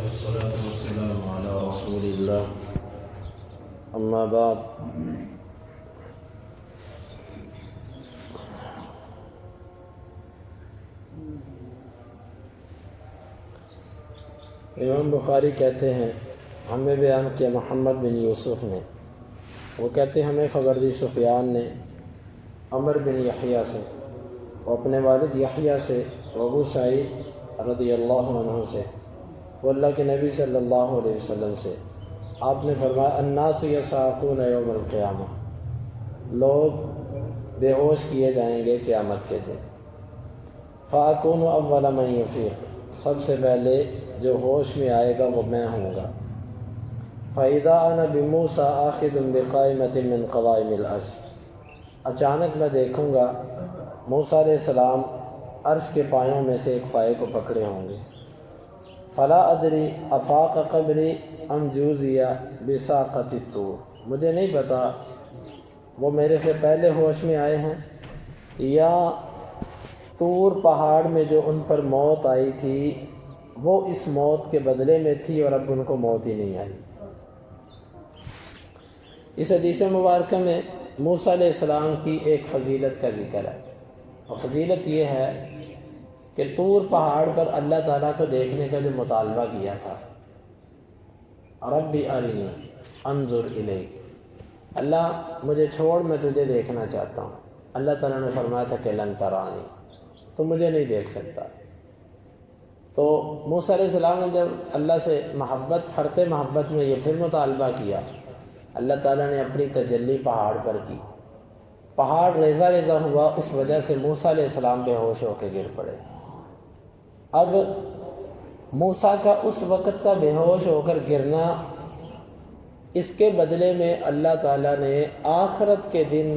والصلاة والسلام على رسول الله أما بعد امام بخاری کہتے ہیں ہمیں بیان کیا محمد بن یوسف نے، وہ کہتے ہیں ہمیں خبر دی سفیان نے عمر بن یحییٰ سے، وہ اپنے والد یحییٰ سے، ابو سعید رضی اللہ عنہ سے، وہ اللہ کے نبی صلی اللہ علیہ وسلم سے، آپ نے فرمایا الناس یصعقون یوم القیامہ، لوگ بے ہوش کیے جائیں گے قیامت کے دن، فاکون اول من یفیق، سب سے پہلے جو ہوش میں آئے گا وہ میں ہوں گا، فَإِذَا أَنَا بِمُوسَىٰ آخِذٌ بِقَائِمَةٍ مِّن قَوَائِمِ الْعَرْشِ، اچانک میں دیکھوں گا موسیٰ علیہ السلام عرش کے پایوں میں سے ایک پائے کو پکڑے ہوں گے، فَلَا أَدْرِي أَفَاقَ قَبْرِي أَمْ جُوزِيَ بِسَاقَةِ الطُّورِ، مجھے نہیں پتا وہ میرے سے پہلے ہوش میں آئے ہیں یا طور پہاڑ میں جو ان پر موت آئی تھی وہ اس موت کے بدلے میں تھی اور اب ان کو موت ہی نہیں آئی۔ اس حدیث مبارکہ میں موسیٰ علیہ السلام کی ایک فضیلت کا ذکر ہے، اور فضیلت یہ ہے کہ طور پہاڑ پر اللہ تعالیٰ کو دیکھنے کا جو مطالبہ کیا تھا، ربی ارنی انظر الیک، اللہ مجھے چھوڑ میں تجھے دیکھنا چاہتا ہوں، اللہ تعالیٰ نے فرمایا تھا کہ لن ترانی، تو مجھے نہیں دیکھ سکتا۔ تو موسیٰ علیہ السلام نے جب اللہ سے فرط محبت میں یہ پھر مطالبہ کیا، اللہ تعالیٰ نے اپنی تجلی پہاڑ پر کی، پہاڑ ریزہ ریزہ ہوا، اس وجہ سے موسیٰ علیہ السلام بے ہوش ہو کے گر پڑے۔ اب موسیٰ کا اس وقت کا بے ہوش ہو کر گرنا، اس کے بدلے میں اللہ تعالیٰ نے آخرت کے دن،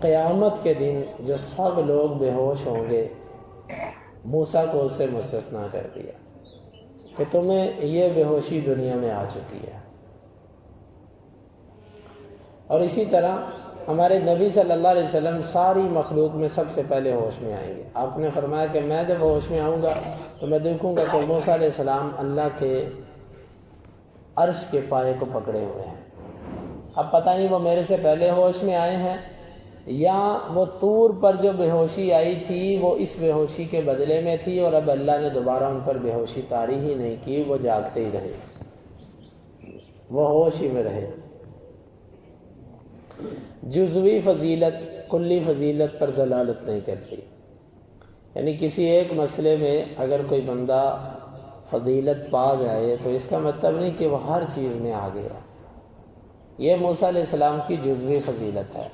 قیامت کے دن جو سب لوگ بے ہوش ہوں گے، موسیٰ کو اس سے مستثنا کر دیا کہ تمہیں یہ بے ہوشی دنیا میں آ چکی ہے۔ اور اسی طرح ہمارے نبی صلی اللہ علیہ وسلم ساری مخلوق میں سب سے پہلے ہوش میں آئیں گے۔ آپ نے فرمایا کہ میں جب ہوش میں آؤں گا تو میں دیکھوں گا کہ موسیٰ علیہ السلام اللہ کے عرش کے پائے کو پکڑے ہوئے ہیں۔ اب پتہ نہیں وہ میرے سے پہلے ہوش میں آئے ہیں یا وہ طور پر جو بے ہوشی آئی تھی وہ اس بے ہوشی کے بدلے میں تھی، اور اب اللہ نے دوبارہ ان پر بے ہوشی طاری ہی نہیں کی، وہ جاگتے ہی رہے، وہ ہوش ہی میں رہے۔ جزوی فضیلت کلی فضیلت پر دلالت نہیں کرتی، یعنی کسی ایک مسئلے میں اگر کوئی بندہ فضیلت پا جائے تو اس کا مطلب نہیں کہ وہ ہر چیز میں آ گیا۔ یہ موسیٰ علیہ السلام کی جزوی فضیلت ہے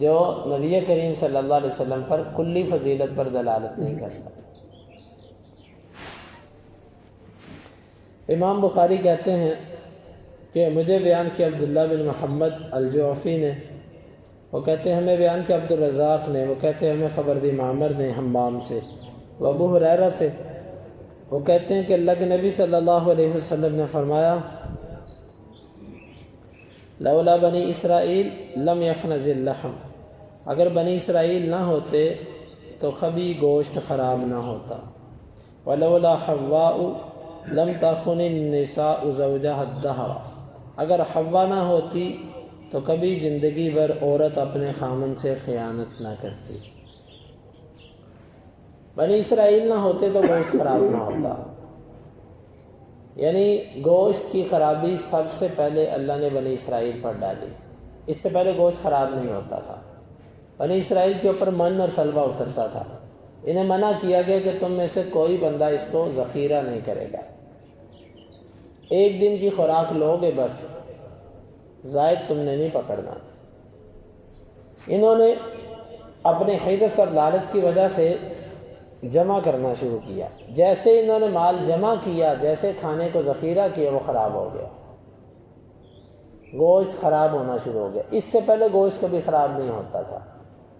جو نبی کریم صلی اللہ علیہ وسلم پر کلی فضیلت پر دلالت نہیں کرتا۔ امام بخاری کہتے ہیں کہ مجھے بیان کیا عبداللہ بن محمد الجعفی نے، وہ کہتے ہیں ہمیں بیان کیا عبد الرزاق نے، وہ کہتے ہیں ہمیں خبر دی معمر نے حمام سے، وہ ابو ہریرہ سے، وہ کہتے ہیں کہ اللہ کے نبی صلی اللہ علیہ وسلم نے فرمایا لولا بنی اسرائیل لم یخنز اللحم، اگر بنی اسرائیل نہ ہوتے تو کبھی گوشت خراب نہ ہوتا، ولولا حواء لم تخن النساء زوجها الدہر، اگر حوا نہ ہوتی تو کبھی زندگی بھر عورت اپنے خامن سے خیانت نہ کرتی۔ بنی اسرائیل نہ ہوتے تو گوشت خراب نہ ہوتا، یعنی گوشت کی خرابی سب سے پہلے اللہ نے بنی اسرائیل پر ڈالی، اس سے پہلے گوشت خراب نہیں ہوتا تھا۔ بنی اسرائیل کے اوپر من اور سلوہ اترتا تھا، انہیں منع کیا گیا کہ تم میں سے کوئی بندہ اس کو ذخیرہ نہیں کرے گا، ایک دن کی خوراک لوگے بس، زائد تم نے نہیں پکڑنا۔ انہوں نے اپنے حرص اور لالچ کی وجہ سے جمع کرنا شروع کیا، جیسے انہوں نے مال جمع کیا، جیسے کھانے کو ذخیرہ کیا، وہ خراب ہو گیا، گوشت خراب ہونا شروع ہو گیا۔ اس سے پہلے گوشت کبھی خراب نہیں ہوتا تھا،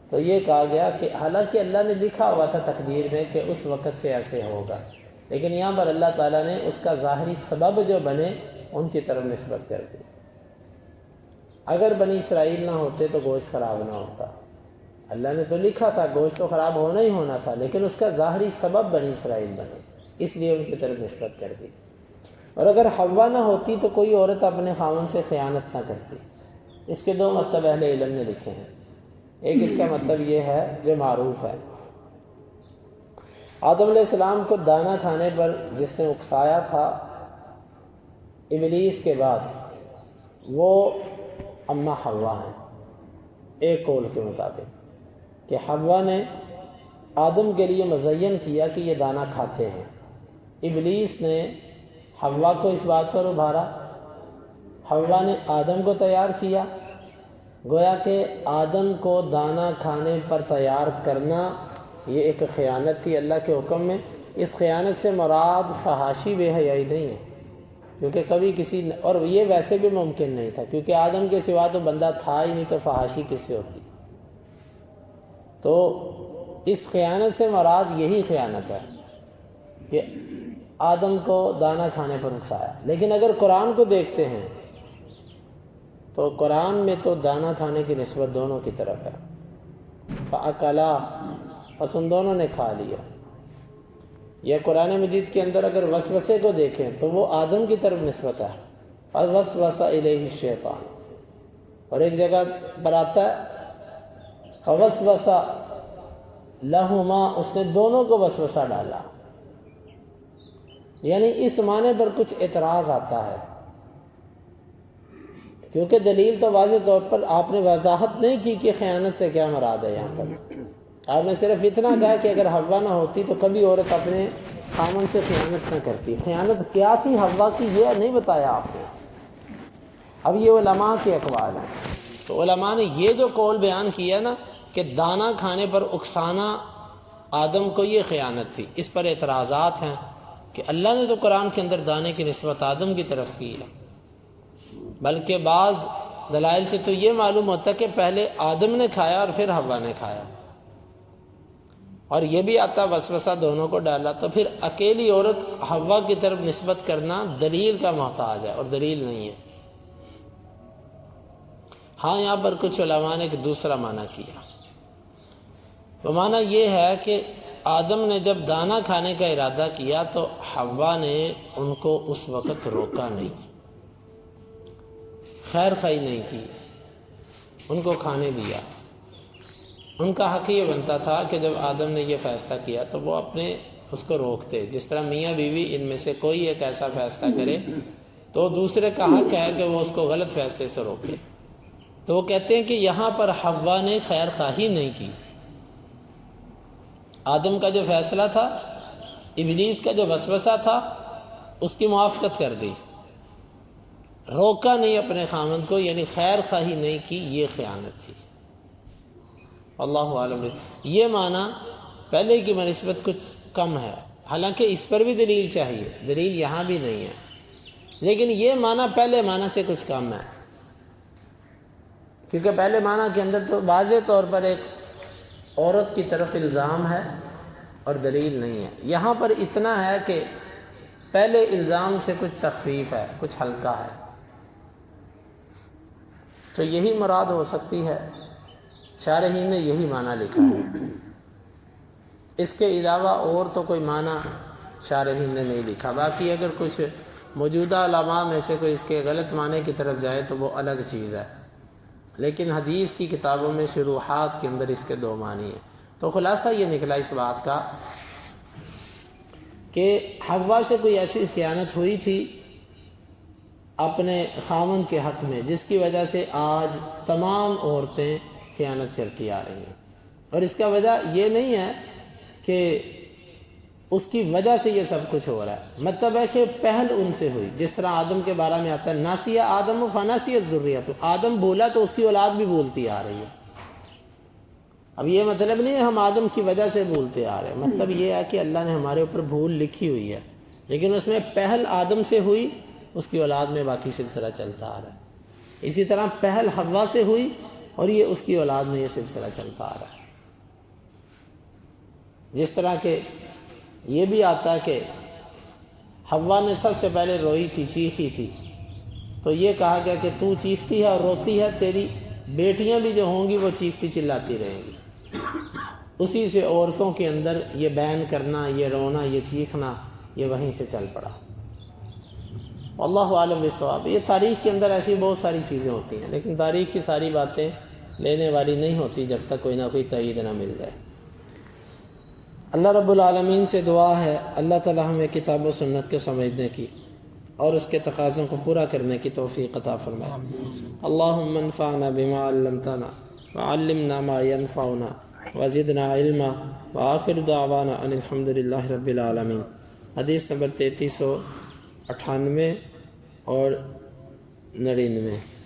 تو یہ کہا گیا کہ حالانکہ اللہ نے لکھا ہوا تھا تقدیر میں کہ اس وقت سے ایسے ہوگا، لیکن یہاں پر اللہ تعالیٰ نے اس کا ظاہری سبب جو بنے ان کی طرف نسبت کر دی۔ اگر بنی اسرائیل نہ ہوتے تو گوشت خراب نہ ہوتا، اللہ نے تو لکھا تھا گوشت تو خراب ہونا ہی ہونا تھا، لیکن اس کا ظاہری سبب بنی اسرائیل بنے، اس لیے ان کی طرف نسبت کر دی۔ اور اگر حوا نہ ہوتی تو کوئی عورت اپنے خاوند سے خیانت نہ کرتی۔ اس کے دو مطلب اہل علم نے لکھے ہیں۔ ایک اس کا مطلب یہ ہے جو معروف ہے، آدم علیہ السلام کو دانا کھانے پر جس نے اکسایا تھا ابلیس کے بعد، وہ اماں حوا ہیں، ایک قول کے مطابق، کہ حوا نے آدم کے لیے مزین کیا کہ یہ دانا کھاتے ہیں۔ ابلیس نے حوا کو اس بات پر ابھارا، حوا نے آدم کو تیار کیا۔ گویا کہ آدم کو دانا کھانے پر تیار کرنا یہ ایک خیانت تھی اللہ کے حکم میں۔ اس خیانت سے مراد فحاشی بے حیائی نہیں ہے، کیونکہ کبھی کسی، اور یہ ویسے بھی ممکن نہیں تھا، کیونکہ آدم کے سوا تو بندہ تھا ہی نہیں، تو فحاشی کس سے ہوتی؟ تو اس خیانت سے مراد یہی خیانت ہے کہ آدم کو دانا کھانے پر اکسایا۔ لیکن اگر قرآن کو دیکھتے ہیں تو قرآن میں تو دانا کھانے کی نسبت دونوں کی طرف ہے، فَأَكَلَا، پس ان دونوں نے کھا لیا۔ یہ قرآن مجید کے اندر اگر وسوسے کو دیکھیں تو وہ آدم کی طرف نسبت ہے، فَوَسْوَسَ إِلَيْهِ الشَّيْطَانُ، اور ایک جگہ پر آتا ہے فَوَسْوَسَ لَهُمَا، اس نے دونوں کو وسوسہ ڈالا۔ یعنی اس معنی پر کچھ اعتراض آتا ہے، کیونکہ دلیل تو واضح طور پر آپ نے وضاحت نہیں کی کہ خیانت سے کیا مراد ہے۔ یہاں پر آپ نے صرف اتنا کہا کہ اگر حوا نہ ہوتی تو کبھی عورت اپنے خامن سے خیانت نہ کرتی۔ خیانت کیا تھی حوا کی یہ نہیں بتایا آپ نے۔ اب یہ علماء کے اقوال ہیں، تو علماء نے یہ جو قول بیان کیا نا کہ دانا کھانے پر اکسانا آدم کو، یہ خیانت تھی، اس پر اعتراضات ہیں کہ اللہ نے تو قرآن کے اندر دانے کی نسبت آدم کی طرف کی ہے، بلکہ بعض دلائل سے تو یہ معلوم ہوتا ہے کہ پہلے آدم نے کھایا اور پھر حوا نے کھایا، اور یہ بھی آتا وسوسہ دونوں کو ڈالا، تو پھر اکیلی عورت حوا کی طرف نسبت کرنا دلیل کا محتاج ہے، اور دلیل نہیں ہے۔ ہاں یہاں پر کچھ علماء نے ایک دوسرا معنی کیا، وہ معنی یہ ہے کہ آدم نے جب دانا کھانے کا ارادہ کیا تو حوا نے ان کو اس وقت روکا نہیں، خیر خواہی نہیں کی، ان کو کھانے دیا۔ ان کا حق یہ بنتا تھا کہ جب آدم نے یہ فیصلہ کیا تو وہ اپنے اس کو روکتے، جس طرح میاں بیوی ان میں سے کوئی ایک ایسا فیصلہ کرے تو دوسرے کا حق ہے کہ وہ اس کو غلط فیصلے سے روکے۔ تو وہ کہتے ہیں کہ یہاں پر حوا نے خیر خواہی نہیں کی، آدم کا جو فیصلہ تھا، ابلیس کا جو وسوسہ تھا، اس کی موافقت کر دی، روکا نہیں اپنے خامند کو، یعنی خیر خواہی نہیں کی، یہ خیانت تھی۔ اللہ عالم۔ یہ معنی پہلے کی بنسبت کچھ کم ہے، حالانکہ اس پر بھی دلیل چاہیے، دلیل یہاں بھی نہیں ہے، لیکن یہ معنی پہلے معنی سے کچھ کم ہے، کیونکہ پہلے معنی کے اندر تو واضح طور پر ایک عورت کی طرف الزام ہے اور دلیل نہیں ہے۔ یہاں پر اتنا ہے کہ پہلے الزام سے کچھ تخفیف ہے، کچھ ہلکا ہے، تو یہی مراد ہو سکتی ہے، شارحین نے یہی معنی لکھا ہے، اس کے علاوہ اور تو کوئی معنی شارحین نے نہیں لکھا۔ باقی اگر کچھ موجودہ علماء میں سے کوئی اس کے غلط معنی کی طرف جائے تو وہ الگ چیز ہے، لیکن حدیث کی کتابوں میں شروحات کے اندر اس کے دو معنی ہیں۔ تو خلاصہ یہ نکلا اس بات کا کہ حوا سے کوئی ایسی خیانت ہوئی تھی اپنے خاوند کے حق میں، جس کی وجہ سے آج تمام عورتیں خیانت کرتی آ رہی ہیں، اور اس کا وجہ یہ نہیں ہے کہ اس کی وجہ سے یہ سب کچھ ہو رہا ہے، مطلب ہے کہ پہل ان سے ہوئی، جس طرح آدم کے بارے میں آتا ہے ناسیہ آدم و فناسیت ذریت، آدم بولا تو اس کی اولاد بھی بولتی آ رہی ہے۔ اب یہ مطلب نہیں ہے ہم آدم کی وجہ سے بولتے آ رہے ہیں، مطلب یہ ہے کہ اللہ نے ہمارے اوپر بھول لکھی ہوئی ہے، لیکن اس میں پہل آدم سے ہوئی، اس کی اولاد میں باقی سلسلہ چلتا آ رہا ہے۔ اسی طرح پہل حوا سے ہوئی اور یہ اس کی اولاد میں یہ سلسلہ چلتا آ رہا ہے۔ جس طرح کہ یہ بھی آتا ہے کہ حوا نے سب سے پہلے روئی تھی، چیخی تھی، تو یہ کہا گیا کہ تو چیختی ہے اور روتی ہے، تیری بیٹیاں بھی جو ہوں گی وہ چیختی چلاتی رہیں گی۔ اسی سے عورتوں کے اندر یہ بیان کرنا، یہ رونا، یہ چیخنا، یہ وہیں سے چل پڑا۔ اللہ عالم بالصواب۔ یہ تاریخ کے اندر ایسی بہت ساری چیزیں ہوتی ہیں، لیکن تاریخ کی ساری باتیں لینے والی نہیں ہوتی جب تک کوئی نہ کوئی تائید نہ مل جائے۔ اللہ رب العالمین سے دعا ہے اللہ تعالی ہمیں کتاب و سنت کے سمجھنے کی اور اس کے تقاضوں کو پورا کرنے کی توفیق عطا فرمائے۔ اللہم انفعنا بما علمتنا وعلمنا ما ينفعنا وزدنا علما وآخر دعوانا ان الحمد للہ رب العالمین۔ حدیث نمبر 3398 اور 99۔